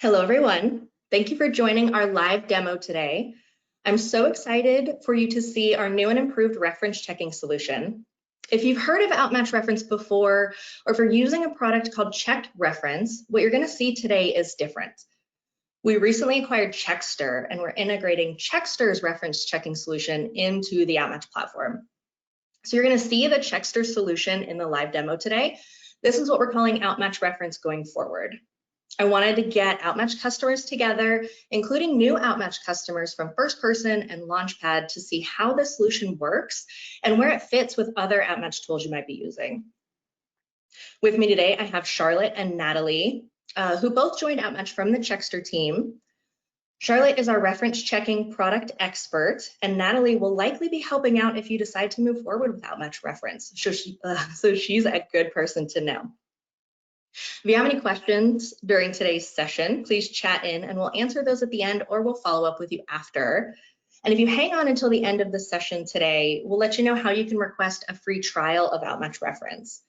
Hello, everyone. Thank you for joining our live demo today. I'm so excited for you to see our new and improved reference checking solution. If you've heard of OutMatch Reference before, or if you're using a product called Checked Reference, what you're going to see today is different. We recently acquired Checkster, and we're integrating Checkster's reference checking solution into the OutMatch platform. So you're going to see the Checkster solution in the live demo today. This is what we're calling OutMatch Reference going forward. I wanted to get OutMatch customers together, including new OutMatch customers from First Person and Launchpad, to see how this solution works and where it fits with other OutMatch tools you might be using. With me today, I have Charlotte and Natalie, who both joined OutMatch from the Checkster team. Charlotte is our reference checking product expert, and Natalie will likely be helping out if you decide to move forward with OutMatch Reference. So she's a good person to know. If you have any questions during today's session, please chat in and we'll answer those at the end, or we'll follow up with you after. And if you hang on until the end of the session today, we'll let you know how you can request a free trial of OutMatch Reference.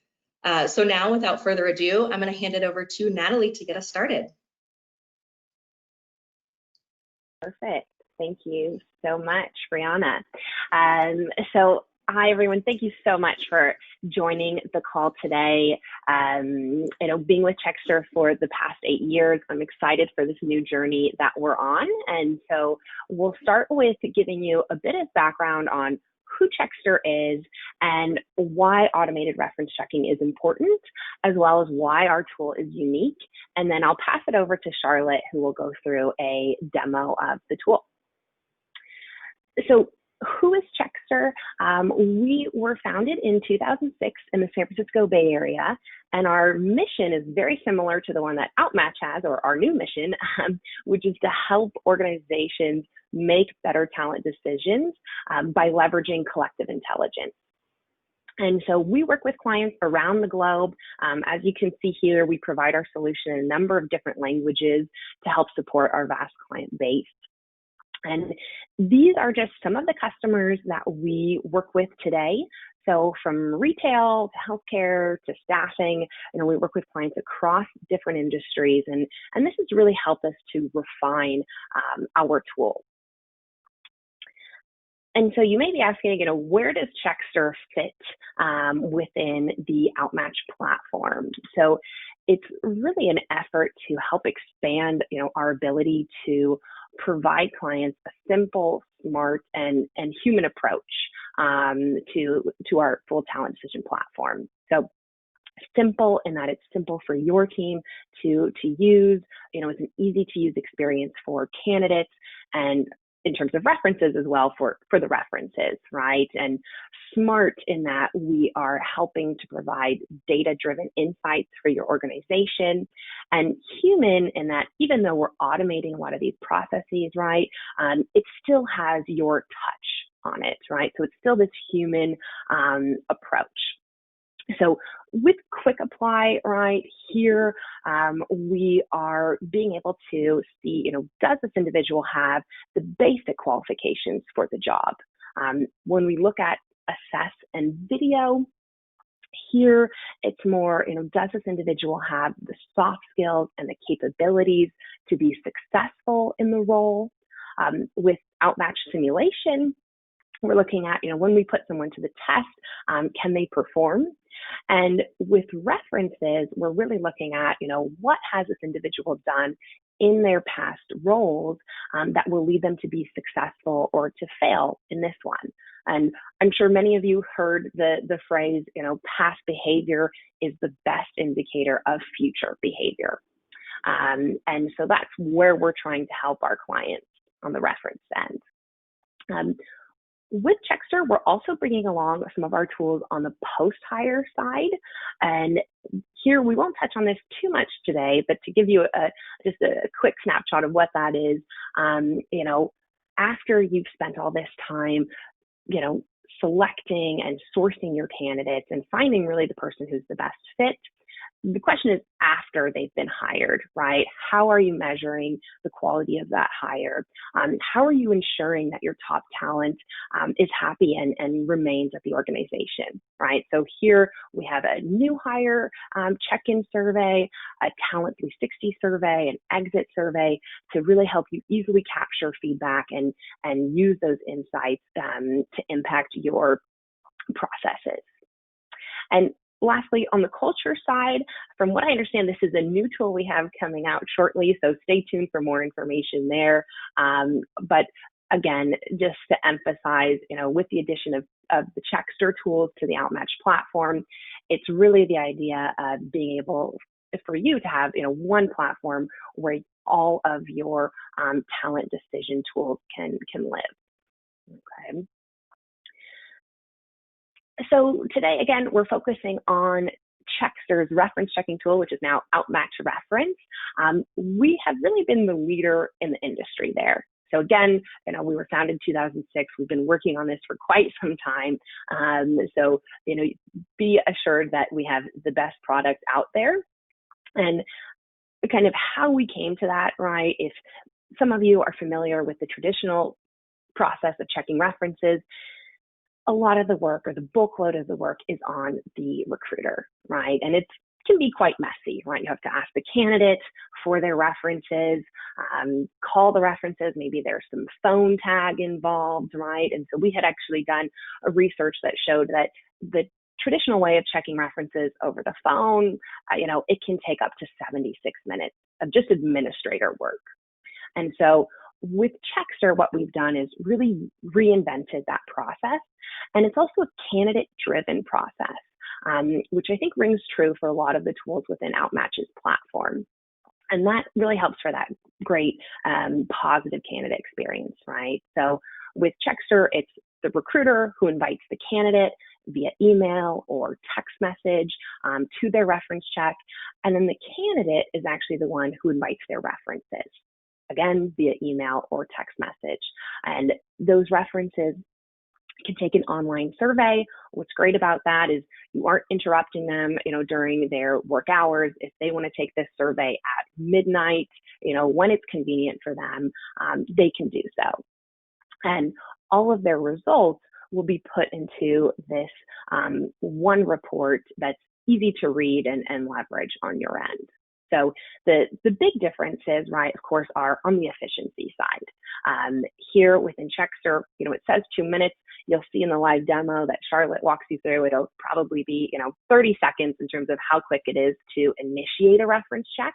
So now, without further ado, I'm going to hand it over to Natalie to get us started. Perfect. Thank you so much, Brianna. Hi, everyone. Thank you so much for joining the call today. Being with Checkster for the past 8 years, I'm excited for this new journey that we're on. And so we'll start with giving you a bit of background on who Checkster is and why automated reference checking is important, as well as why our tool is unique. And then I'll pass it over to Charlotte, who will go through a demo of the tool. So who is Checkster? We were founded in 2006 in the San Francisco Bay Area, and our mission is very similar to the one that OutMatch has, or our new mission, which is to help organizations make better talent decisions by leveraging collective intelligence. And so we work with clients around the globe. As you can see here, we provide our solution in a number of different languages to help support our vast client base. And these are just some of the customers that we work with today. So from retail to healthcare to staffing, we work with clients across different industries, and this has really helped us to refine our tool. And so you may be asking, where does Checkster fit within the OutMatch platform? So it's really an effort to help expand, our ability to provide clients a simple, smart, and human approach to our full talent decision platform. So simple in that it's simple for your team to use, it's an easy to use experience for candidates, and in terms of references as well for the references, right? And smart in that we are helping to provide data-driven insights for your organization, and human in that even though we're automating a lot of these processes, right, it still has your touch on it, right? So it's still this human approach. So with Quick Apply right here, we are being able to see, does this individual have the basic qualifications for the job? When we look at assess and video, here it's more, does this individual have the soft skills and the capabilities to be successful in the role? With OutMatch simulation, we're looking at, when we put someone to the test, can they perform? And with references, we're really looking at, what has this individual done in their past roles that will lead them to be successful or to fail in this one. And I'm sure many of you heard the phrase, past behavior is the best indicator of future behavior. And so that's where we're trying to help our clients on the reference end. With Checkster, we're also bringing along some of our tools on the post-hire side. And here, we won't touch on this too much today, but to give you just a quick snapshot of what that is, after you've spent all this time, selecting and sourcing your candidates and finding really the person who's the best fit, the question is after they've been hired, right? How are you measuring the quality of that hire? How are you ensuring that your top talent is happy and remains at the organization, right? So here we have a new hire check-in survey, a talent 360 survey, an exit survey to really help you easily capture feedback and use those insights to impact your processes. And lastly, on the culture side, from what I understand, this is a new tool we have coming out shortly, so stay tuned for more information there. But again, just to emphasize, with the addition of the Checkster tools to the OutMatch platform, it's really the idea of being able for you to have, one platform where all of your talent decision tools can live. Okay. So today, again, we're focusing on Checkster's reference checking tool, which is now OutMatch Reference. We have really been the leader in the industry there. So again, we were founded in 2006. We've been working on this for quite some time. So, be assured that we have the best product out there. And kind of how we came to that, right? If some of you are familiar with the traditional process of checking references, a lot of the work or the bulk load of the work is on the recruiter, right? And it can be quite messy, right? You have to ask the candidate for their references, call the references, maybe there's some phone tag involved, right? And so we had actually done a research that showed that the traditional way of checking references over the phone, it can take up to 76 minutes of just administrator work. And so with Checkster, what we've done is really reinvented that process. And it's also a candidate-driven process, which I think rings true for a lot of the tools within OutMatch's platform. And that really helps for that great positive candidate experience, right? So with Checkster, it's the recruiter who invites the candidate via email or text message to their reference check. And then the candidate is actually the one who invites their references, again, via email or text message. And those references can take an online survey. What's great about that is you aren't interrupting them, during their work hours. If they want to take this survey at midnight, when it's convenient for them, they can do so. And all of their results will be put into this one report that's easy to read and leverage on your end. So the big differences, right, of course, are on the efficiency side. Here within Checkster, it says 2 minutes. You'll see in the live demo that Charlotte walks you through. It'll probably be, 30 seconds in terms of how quick it is to initiate a reference check.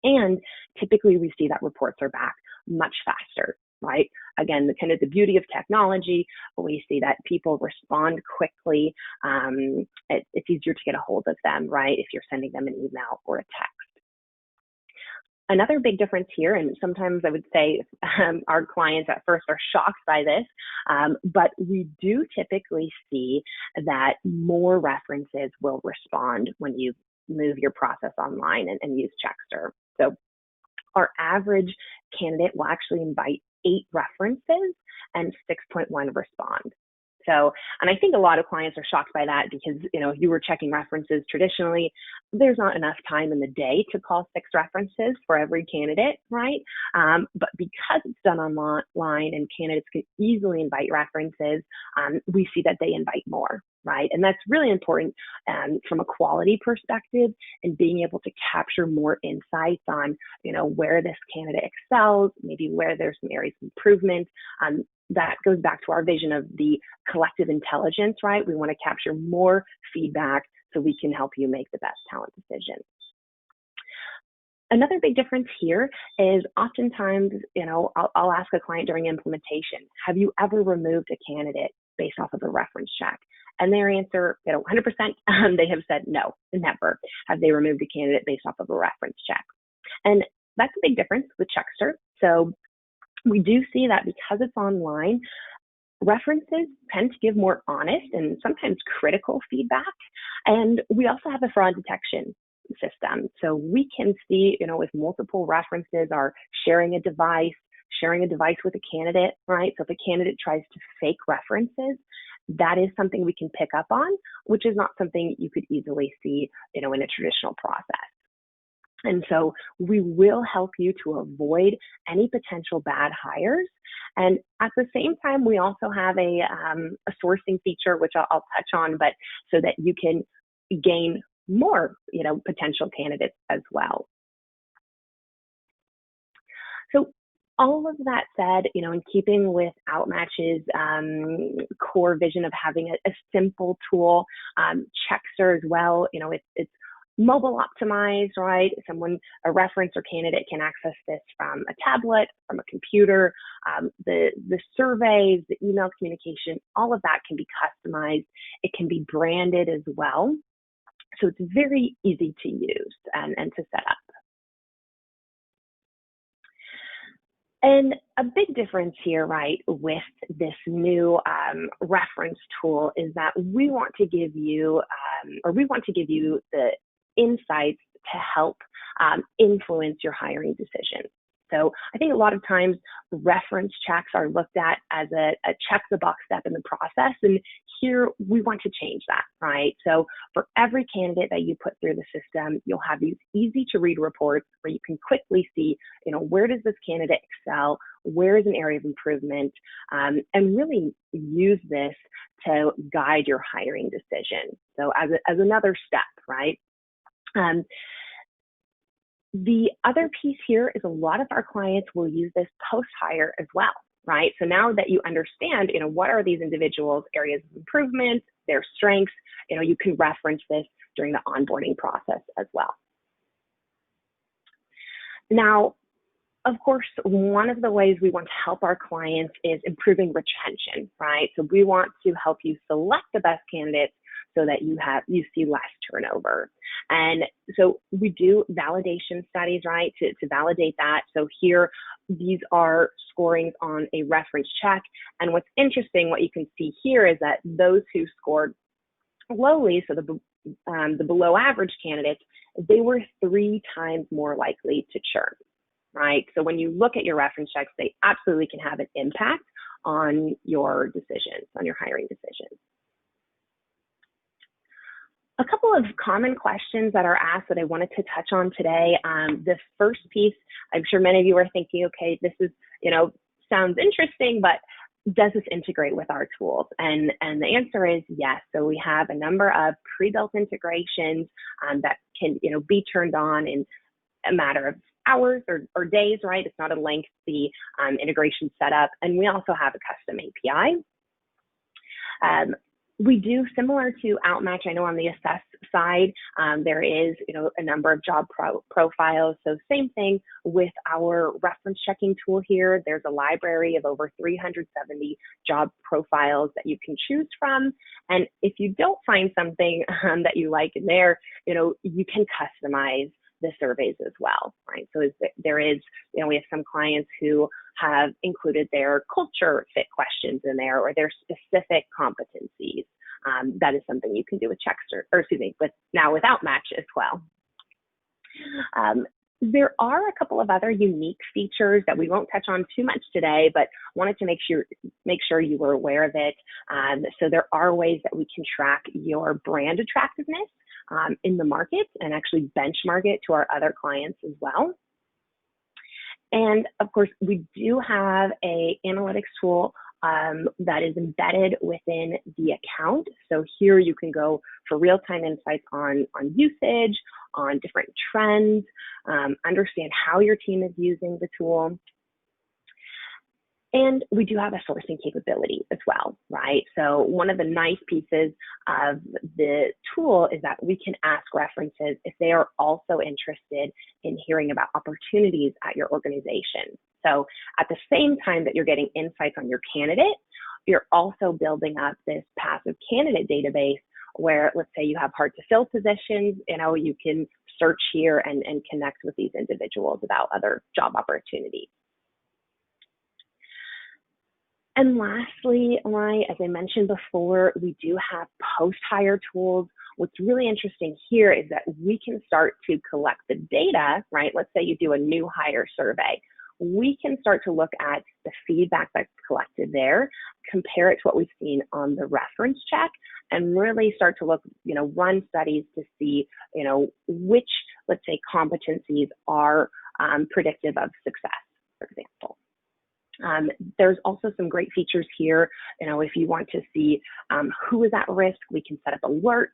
And typically we see that reports are back much faster, right? Again, the beauty of technology, we see that people respond quickly. It's easier to get a hold of them, right? If you're sending them an email or a text. Another big difference here, and sometimes I would say our clients at first are shocked by this, but we do typically see that more references will respond when you move your process online and use Checkster. So our average candidate will actually invite 8 references and 6.1 respond. So, and I think a lot of clients are shocked by that because, if you were checking references traditionally, there's not enough time in the day to call 6 references for every candidate, right? But because it's done online and candidates can easily invite references, we see that they invite more, right? And that's really important from a quality perspective and being able to capture more insights on, where this candidate excels, maybe where there's some areas of improvement. That goes back to our vision of the collective intelligence, right? We want to capture more feedback so we can help you make the best talent decisions. Another big difference here is oftentimes, I'll ask a client during implementation, have you ever removed a candidate based off of a reference check? And their answer, 100%, they have said no, never have they removed a candidate based off of a reference check. And that's a big difference with Checkster. So we do see that because it's online, references tend to give more honest and sometimes critical feedback. And we also have a fraud detection system. So we can see, if multiple references are sharing a device with a candidate, right? So if a candidate tries to fake references, that is something we can pick up on, which is not something you could easily see, in a traditional process. And so we will help you to avoid any potential bad hires. And at the same time, we also have a sourcing feature, which I'll touch on, but so that you can gain more, potential candidates as well. So all of that said, in keeping with OutMatch's core vision of having a simple tool, Checkster as well, it's mobile optimized, right? A reference or candidate can access this from a tablet, from a computer, the surveys, the email communication, all of that can be customized. It can be branded as well. So it's very easy to use and to set up. And a big difference here, right, with this new reference tool is that we want to give you, the insights to help influence your hiring decisions. So I think a lot of times reference checks are looked at as a check the box step in the process. And here we want to change that, right? So for every candidate that you put through the system, you'll have these easy to read reports where you can quickly see, where does this candidate excel? Where is an area of improvement? And really use this to guide your hiring decision. So as another step, right? The other piece here is a lot of our clients will use this post-hire as well, right? So now that you understand, what are these individuals' areas of improvement, their strengths, you can reference this during the onboarding process as well. Now, of course, one of the ways we want to help our clients is improving retention, right? So we want to help you select the best candidates so that you see less turnover. And so we do validation studies, right, to validate that. So here, these are scorings on a reference check. And what's interesting, what you can see here is that those who scored lowly, so the below average candidates, they were 3 times more likely to churn, right? So when you look at your reference checks, they absolutely can have an impact on your decisions, on your hiring decisions. A couple of common questions that are asked that I wanted to touch on today. This first piece, I'm sure many of you are thinking, okay, this is, sounds interesting, but does this integrate with our tools? And the answer is yes. So we have a number of pre-built integrations that can, be turned on in a matter of hours or days, right? It's not a lengthy integration setup. And we also have a custom API. We do, similar to OutMatch, I know on the assess side, there is, a number of job profiles. So same thing with our reference checking tool here. There's a library of over 370 job profiles that you can choose from. And if you don't find something that you like in there, you can customize the surveys as well, right? So there is, we have some clients who have included their culture fit questions in there or their specific competencies. That is something you can do with Checkster, with OutMatch as well. There are a couple of other unique features that we won't touch on too much today, but wanted to make sure you were aware of it. So there are ways that we can track your brand attractiveness in the market and actually benchmark it to our other clients as well. And of course, we do have an analytics tool that is embedded within the account. So here you can go for real-time insights on usage, on different trends, understand how your team is using the tool. And we do have a sourcing capability as well, right? So one of the nice pieces of the tool is that we can ask references if they are also interested in hearing about opportunities at your organization. So at the same time that you're getting insights on your candidate, you're also building up this passive candidate database where, let's say you have hard to fill positions, you can search here and connect with these individuals about other job opportunities. And lastly, as I mentioned before, we do have post-hire tools. What's really interesting here is that we can start to collect the data, right? Let's say you do a new hire survey. we can start to look at the feedback that's collected there, compare it to what we've seen on the reference check, and really start to look, run studies to see, which, let's say, competencies are predictive of success, for example. There's also some great features here. If you want to see who is at risk, we can set up alerts.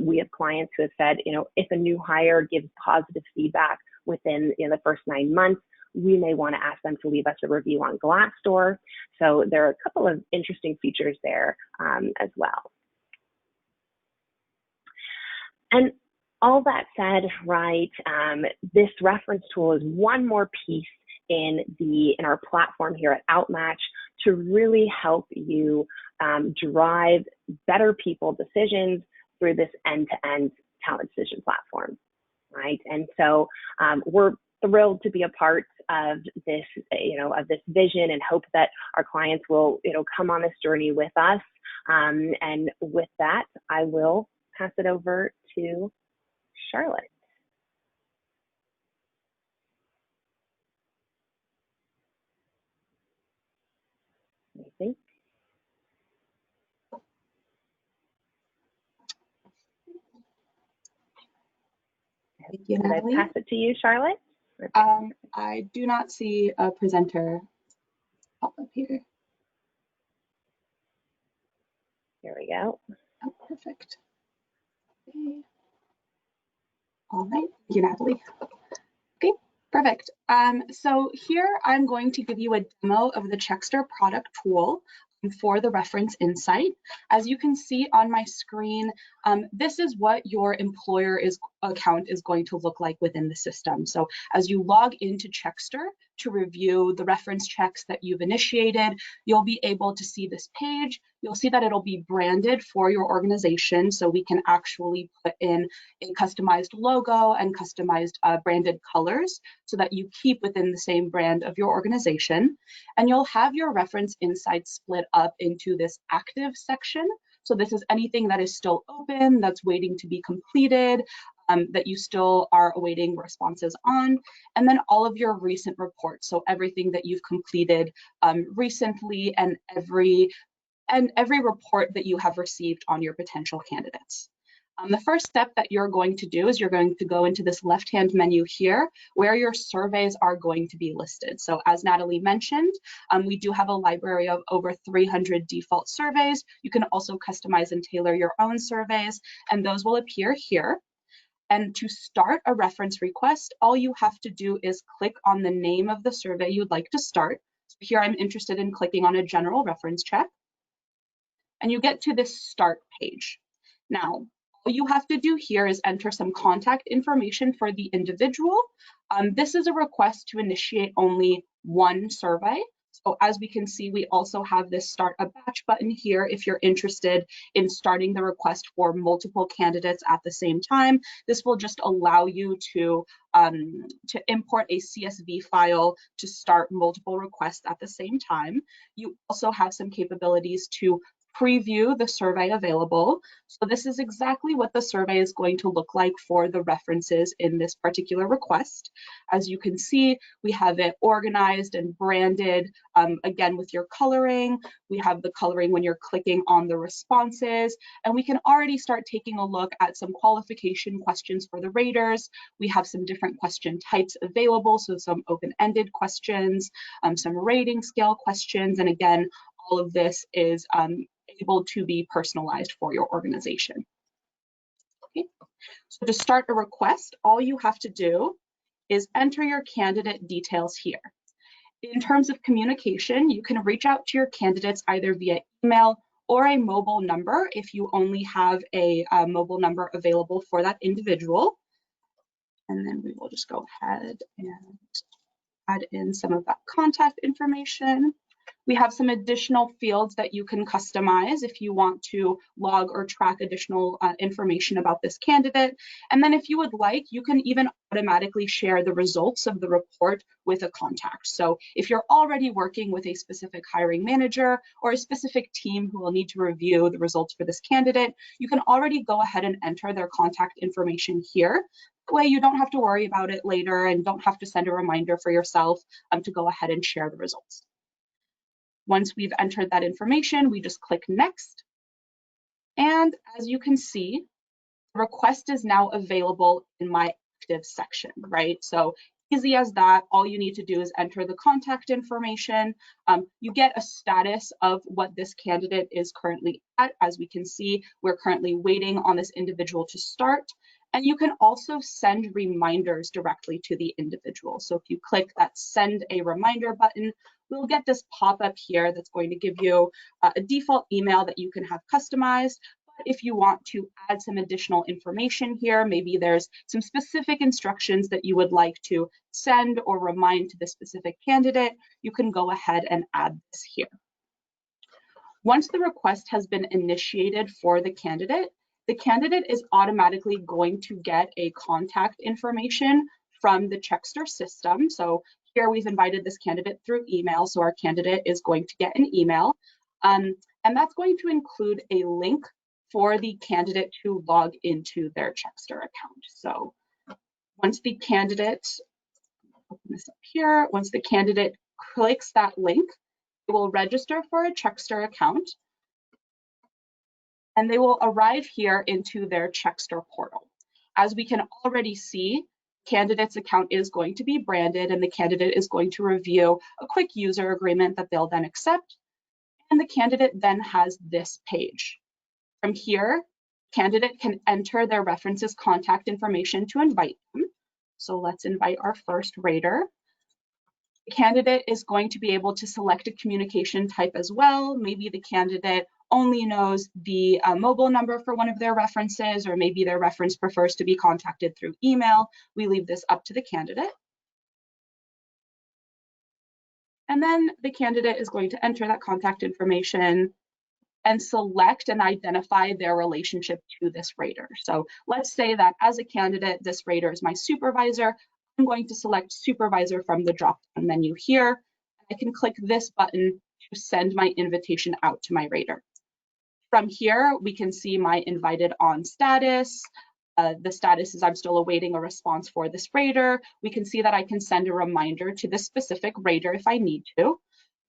We have clients who have said, if a new hire gives positive feedback within the first 9 months, we may want to ask them to leave us a review on Glassdoor. So there are a couple of interesting features there as well. And all that said, right, this reference tool is one more piece in our platform here at OutMatch to really help you drive better people decisions through this end-to-end talent decision platform, right? And so we're thrilled to be a part of this, of this vision, and hope that our clients will, come on this journey with us. And with that, I will pass it over to Charlotte. Thank you, Natalie. Can I pass it to you, Charlotte? I do not see a presenter pop up here. Here we go. Oh, perfect. Okay. All right, thank you, Natalie. Okay, perfect. So here I'm going to give you a demo of the Checkster product tool for the reference insight. As you can see on my screen, this is what your employer account is going to look like within the system. So as you log into Checkster to review the reference checks that you've initiated, you'll be able to see this page. You'll see that it'll be branded for your organization, so we can actually put in a customized logo and customized branded colors so that you keep within the same brand of your organization. And you'll have your reference insights split up into this active section. So this is anything that is still open, that's waiting to be completed, that you still are awaiting responses on, and then all of your recent reports. So everything that you've completed recently, and every report that you have received on your potential candidates. The first step that you're going to do is you're going to go into this left-hand menu here where your surveys are going to be listed. So as Natalie mentioned, we do have a library of over 300 default surveys. You can also customize and tailor your own surveys, and those will appear here. And to start a reference request, all you have to do is click on the name of the survey you'd like to start. So here I'm interested in clicking on a general reference check. And you get to this start page. Now, all you have to do here is enter some contact information for the individual. This is a request to initiate only one survey. So as we can see, we also have this start a batch button here if you're interested in starting the request for multiple candidates at the same time. This will just allow you to import a CSV file to start multiple requests at the same time. You also have some capabilities to preview the survey available. So this is exactly what the survey is going to look like for the references in this particular request. As you can see, we have it organized and branded, again with your coloring. We have the coloring when you're clicking on the responses, and we can already start taking a look at some qualification questions for the raters. We have some different question types available, so some open-ended questions, some rating scale questions, and again, all of this is able to be personalized for your organization. Okay. So to start a request, all you have to do is enter your candidate details here. In terms of communication, you can reach out to your candidates either via email or a mobile number if you only have a mobile number available for that individual. And then we will just go ahead and add in some of that contact information. We have some additional fields that you can customize if you want to log or track additional information about this candidate. And then if you would like, you can even automatically share the results of the report with a contact. So if you're already working with a specific hiring manager or a specific team who will need to review the results for this candidate, you can already go ahead and enter their contact information here. way you don't have to worry about it later and don't have to send a reminder for yourself to go ahead and share the results. Once we've entered that information, we just click next. And as you can see, the request is now available in my active section, right? So easy as that. All you need to do is enter the contact information. You get a status of what this candidate is currently at. As we can see, we're currently waiting on this individual to start. And you can also send reminders directly to the individual. So if you click that send a reminder button, we'll get this pop-up here that's going to give you a default email that you can have customized. But if you want to add some additional information here, maybe there's some specific instructions that you would like to send or remind to the specific candidate, you can go ahead and add this here. Once the request has been initiated for the candidate is automatically going to get a contact information from the Checkster system. So here we've invited this candidate through email, so our candidate is going to get an email. And that's going to include a link for the candidate to log into their Checkster account. So once the candidate, open this up here, once the candidate clicks that link, it will register for a Checkster account, and they will arrive here into their Checkster portal. As we can already see, candidate's account is going to be branded, and the candidate is going to review a quick user agreement that they'll then accept, and the candidate then has this page. From here, candidate can enter their references contact information to invite them. So let's invite our first rater. The candidate is going to be able to select a communication type as well. Maybe the candidate only knows the mobile number for one of their references, or maybe their reference prefers to be contacted through email. We leave this up to the candidate. And then the candidate is going to enter that contact information and select and identify their relationship to this rater. So let's say that as a candidate, this rater is my supervisor. I'm going to select supervisor from the drop-down menu here. I can click this button to send my invitation out to my rater. From here, we can see my invited on status. The status is I'm still awaiting a response for this rater. We can see that I can send a reminder to this specific rater if I need to.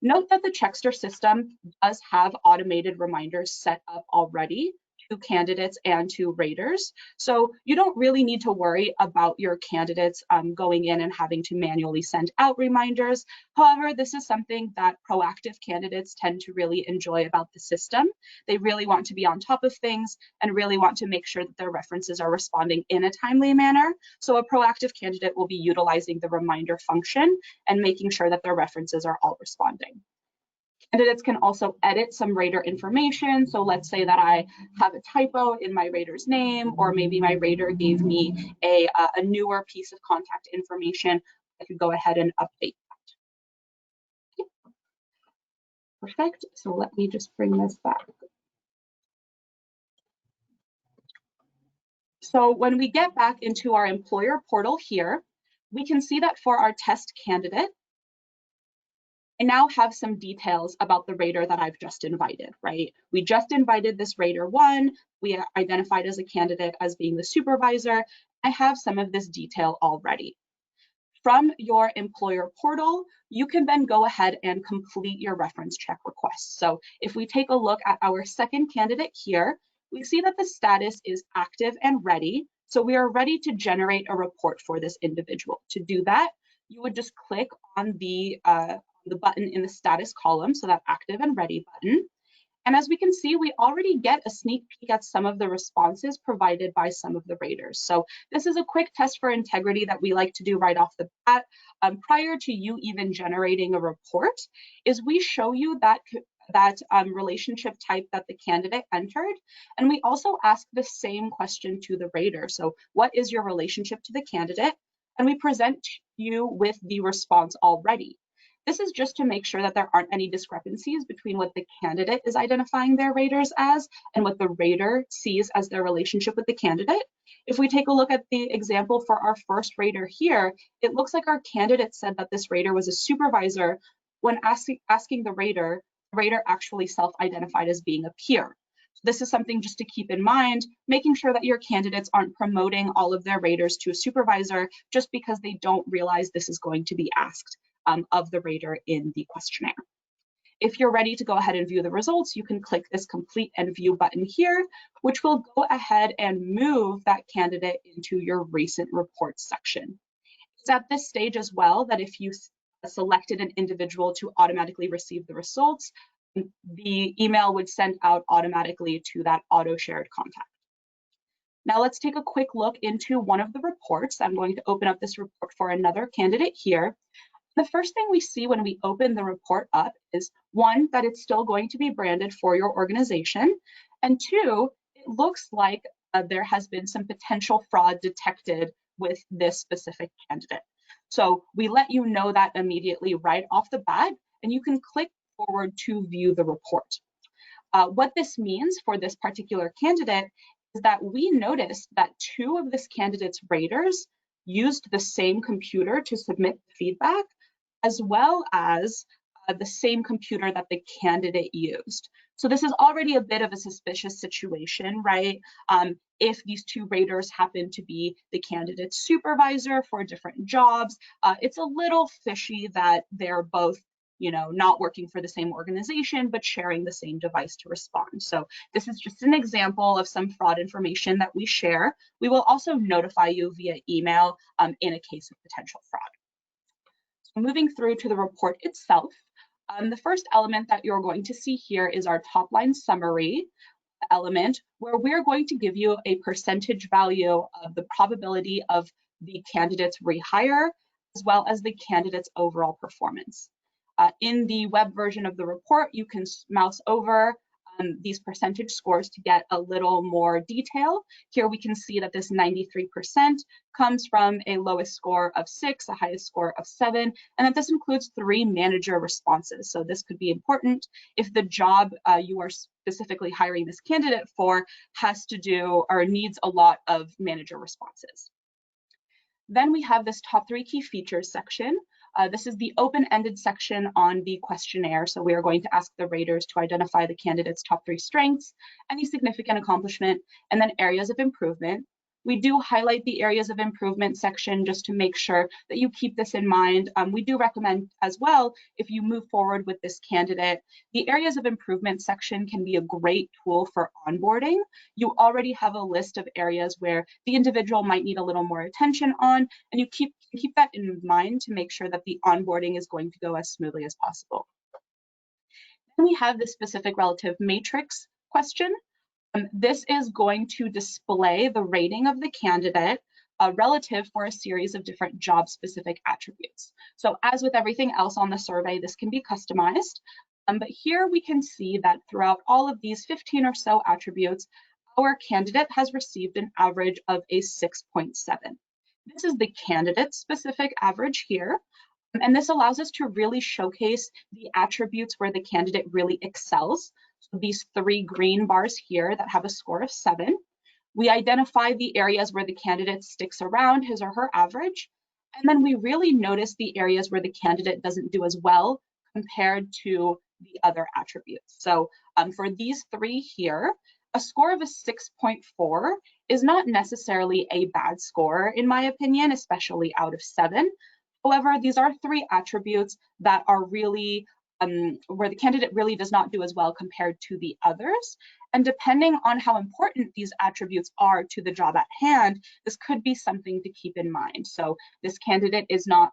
Note that the Checkster system does have automated reminders set up already to candidates and to raters. So you don't really need to worry about your candidates going in and having to manually send out reminders. However, this is something that proactive candidates tend to really enjoy about the system. They really want to be on top of things and really want to make sure that their references are responding in a timely manner. So a proactive candidate will be utilizing the reminder function and making sure that their references are all responding. Candidates can also edit some rater information. So let's say that I have a typo in my rater's name, or maybe my rater gave me a newer piece of contact information. I could go ahead and update that. Okay. Perfect. So let me just bring this back. So when we get back into our employer portal here, we can see that for our test candidate, I now have some details about the rater that I've just invited, right? We just invited this rater 1. We identified as a candidate as being the supervisor. I have some of this detail already. From your employer portal, you can then go ahead and complete your reference check request. So if we take a look at our second candidate here, we see that the status is active and ready. So we are ready to generate a report for this individual. To do that, you would just click on the button in the status column, so that active and ready button. And as we can see, we already get a sneak peek at some of the responses provided by some of the raters. So this is a quick test for integrity that we like to do right off the bat. Prior to you even generating a report, is we show you that relationship type that the candidate entered. And we also ask the same question to the rater. So what is your relationship to the candidate? And we present you with the response already. This is just to make sure that there aren't any discrepancies between what the candidate is identifying their raters as and what the rater sees as their relationship with the candidate. If we take a look at the example for our first rater here, it looks like our candidate said that this rater was a supervisor. When asking the rater actually self-identified as being a peer. This is something just to keep in mind, making sure that your candidates aren't promoting all of their raters to a supervisor just because they don't realize this is going to be asked of the rater in the questionnaire. If you're ready to go ahead and view the results, you can click this complete and view button here, which will go ahead and move that candidate into your recent reports section. It's at this stage as well that if you selected an individual to automatically receive the results, the email would send out automatically to that auto-shared contact. Now let's take a quick look into one of the reports. I'm going to open up this report for another candidate here. The first thing we see when we open the report up is, one, that it's still going to be branded for your organization, and two, it looks like there has been some potential fraud detected with this specific candidate. So we let you know that immediately right off the bat, and you can click forward to view the report. What this means for this particular candidate is that we noticed that two of this candidate's raters used the same computer to submit feedback, as well as the same computer that the candidate used. So this is already a bit of a suspicious situation, right? If these two raters happen to be the candidate's supervisor for different jobs, it's a little fishy that they're both, not working for the same organization, but sharing the same device to respond. So this is just an example of some fraud information that we share. We will also notify you via email in a case of potential fraud. So moving through to the report itself, the first element that you're going to see here is our top line summary element, where we're going to give you a percentage value of the probability of the candidate's rehire, as well as the candidate's overall performance. In the web version of the report, you can mouse over these percentage scores to get a little more detail. Here we can see that this 93% comes from a lowest score of 6, a highest score of 7, and that this includes 3 manager responses. So this could be important if the job you are specifically hiring this candidate for has to do or needs a lot of manager responses. Then we have this top 3 key features section. This is the open-ended section on the questionnaire. So we are going to ask the raters to identify the candidate's top 3 strengths, any significant accomplishment, and then areas of improvement. We do highlight the areas of improvement section just to make sure that you keep this in mind. We do recommend as well, if you move forward with this candidate, the areas of improvement section can be a great tool for onboarding. You already have a list of areas where the individual might need a little more attention on, and you keep that in mind to make sure that the onboarding is going to go as smoothly as possible. Then we have the specific relative matrix question. This is going to display the rating of the candidate relative for a series of different job-specific attributes. So as with everything else on the survey, this can be customized. But here we can see that throughout all of these 15 or so attributes, our candidate has received an average of a 6.7. This is the candidate-specific average here. And this allows us to really showcase the attributes where the candidate really excels. So these 3 green bars here that have a score of 7. We identify the areas where the candidate sticks around his or her average. And then we really notice the areas where the candidate doesn't do as well compared to the other attributes. So for these 3 here, a score of a 6.4 is not necessarily a bad score, in my opinion, especially out of 7. However, these are 3 attributes that are really where the candidate really does not do as well compared to the others. And depending on how important these attributes are to the job at hand, this could be something to keep in mind. So this candidate is not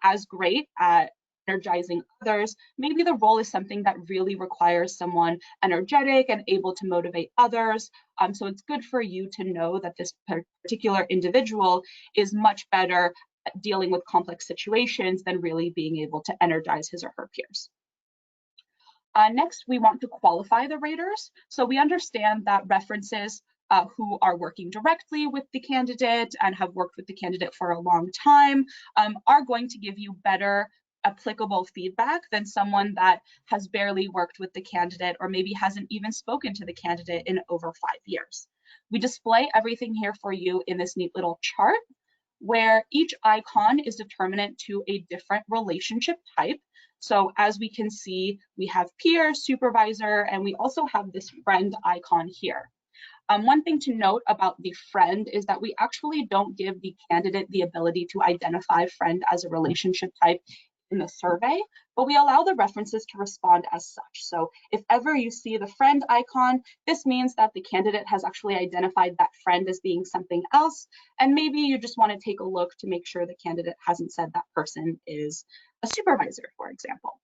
as great at energizing others. Maybe the role is something that really requires someone energetic and able to motivate others. So it's good for you to know that this particular individual is much better dealing with complex situations than really being able to energize his or her peers. Next, we want to qualify the raters. So we understand that references who are working directly with the candidate and have worked with the candidate for a long time are going to give you better applicable feedback than someone that has barely worked with the candidate or maybe hasn't even spoken to the candidate in over 5 years. We display everything here for you in this neat little chart. where each icon is determinant to a different relationship type. So as we can see, we have peer, supervisor, and we also have this friend icon here. One thing to note about the friend is that we actually don't give the candidate the ability to identify friend as a relationship type in the survey, but we allow the references to respond as such. So if ever you see the friend icon, this means that the candidate has actually identified that friend as being something else, and maybe you just want to take a look to make sure the candidate hasn't said that person is a supervisor, for example.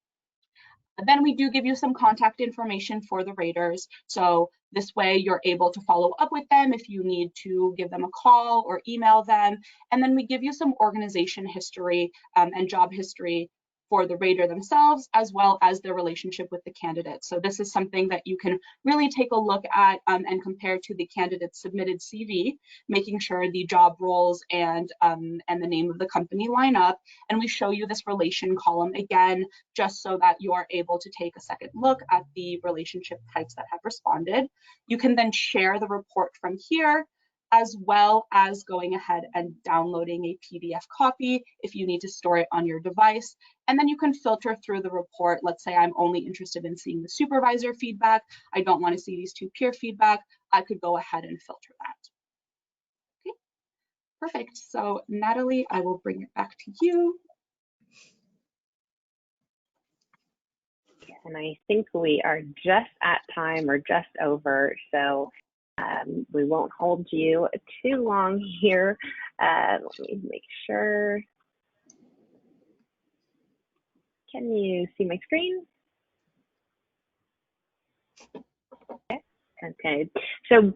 Then we do give you some contact information for the raters. So this way you're able to follow up with them if you need to give them a call or email them. And then we give you some organization history and job history for the rater themselves, as well as their relationship with the candidate. So this is something that you can really take a look at and compare to the candidate's submitted CV, making sure the job roles and the name of the company line up. And we show you this relation column again, just so that you are able to take a second look at the relationship types that have responded. You can then share the report from here, as well as going ahead and downloading a PDF copy if you need to store it on your device. And then you can filter through the report. Let's say I'm only interested in seeing the supervisor feedback. I don't want to see these two peer feedback. I could go ahead and filter that. Okay, perfect. So Natalie, I will bring it back to you. And I think we are just at time or just over. So we won't hold you too long here. Let me make sure. Can you see my screen? Okay. So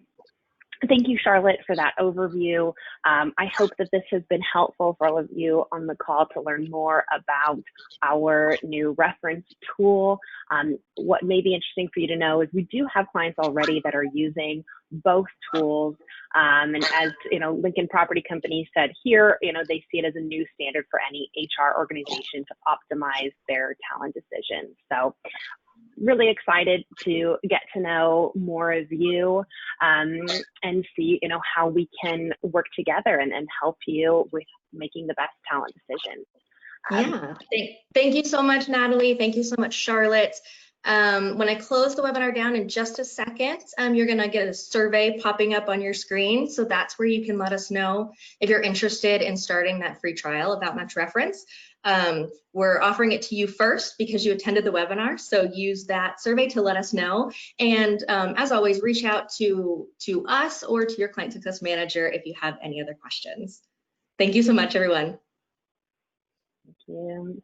thank you, Charlotte, for that overview. I hope that this has been helpful for all of you on the call to learn more about our new reference tool. What may be interesting for you to know is we do have clients already that are using both tools. And as Lincoln Property Company said here, they see it as a new standard for any HR organization to optimize their talent decisions. So really excited to get to know more of you and see, how we can work together and help you with making the best talent decisions. Yeah, thank you so much, Natalie. Thank you so much, Charlotte. When I close the webinar down in just a second, you're going to get a survey popping up on your screen. So that's where you can let us know if you're interested in starting that free trial of OutMatch Reference. We're offering it to you first because you attended the webinar. So use that survey to let us know. And as always, reach out to us or to your client success manager if you have any other questions. Thank you so much, everyone. Thank you.